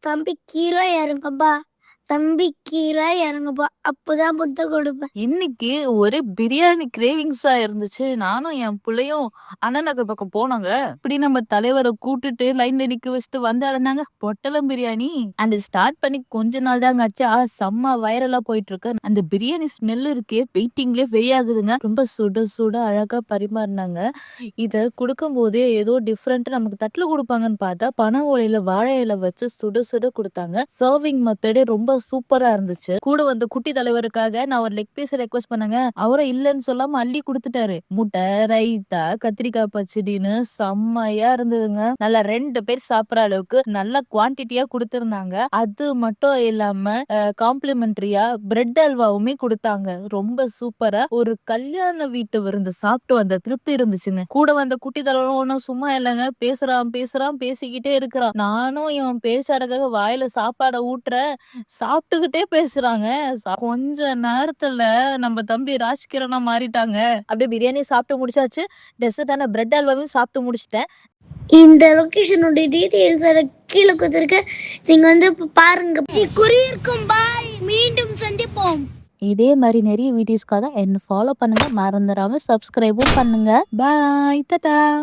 தம்பி கீழே இறங்குப்பா. தம்பி கீழே இறங்குப்பா. அப்பதான் முத்தம் கொடுப்பேன். இன்னைக்கு ஒரே பிரியாணி கிரேவிங்ஸா இருந்துச்சு. நானும் என் புள்ளையும் அண்ணா நகர் பக்கம் போனோங்க. இப்படி நம்ம தலைவர கூட்டிட்டு லைன்ல நிக்க வச்சுட்டு வந்தாருனாங்க பொட்டலம் பிரியாணி. அந்த ஸ்டார்ட் பண்ணி கொஞ்ச நாள் தாங்க ஆச்சு. செம்ம வைரலா போயிட்டு இருக்கு. அந்த பிரியாணி ஸ்மெல் இருக்கே வெயிட்டிங்லயே வெய்யாகுதுங்க. ரொம்ப சுட சுட அழகா பரிமாறினாங்க. இத குடுக்கும்போதே ஏதோ டிஃப்ரெண்ட்டா நமக்கு தட்டுல குடுப்பாங்கன்னு பார்த்தா, பனை ஓலையில வாழை இலை வச்சு சுட சுட குடுத்தாங்க. சர்விங் மெத்தடே ரொம்ப சூப்பரா இருந்துச்சு. கூட வந்த குட்டி தலைவருக்காக நான் ஒரு லெக் பீஸ் ரெக்வெஸ்ட் பண்ணேங்க. அவரும் இல்லன்னு சொல்லாம அள்ளி குடுத்துட்டாரு. முட்டை, ரைத்தா, கத்திரிக்காய் பச்சடின்னு செம்மையா இருந்ததுங்க. நல்லா 2 பேர் சாப்பிடுற அளவுக்கு நல்ல குவான்டிட்டியா குடுத்திருந்தாங்க. அது மட்டும் இல்லாம காம்ப்ளிமெண்டரியா பிரெட் அல்வாவுமே குடுத்தாங்க. ரொம்ப சூப்பரா ஒரு கல்யாண வீட்டு விருந்து சாப்பிட்டு வந்த திருப்தி இருந்துச்சுங்க. கூட வந்த குட்டி தலைவரும் ஒன்னும் சும்மா இல்லைங்க. பேசுறான் பேசுறான் பேசிக்கிட்டே இருக்கிறான். நானும் இவன் பேசாததுக்காக வாயில சாப்பாட ஊட்டுறேன். சாப்பிட்டுக்கிட்டே பேசுறாங்க. கொஞ்ச நேரத்துல நம்ம தம்பி ராஜ்கிரணா மாறிட்டாங்க. அப்படியே பிரியாணி சாப்பிட்டு முடிச்சாச்சு. டெசர்ட்டான பிரெட் அல்வாவையும் சாப்பிட்டு முடிச்சிட்டேன். இந்த லொகேஷனுடைய டீடைல்ஸ் கீழே கொடுத்துருக்கேன். நீங்க வந்து பாருங்க. குறியிருக்கும் பாய். மீண்டும் சந்திப்போம். இதே மாதிரி நிறைய வீடியோஸ்க்காக என்ன ஃபாலோ பண்ணுங்க. மறந்துடாம சப்ஸ்கிரைபும் பண்ணுங்க. பாய். டாடா.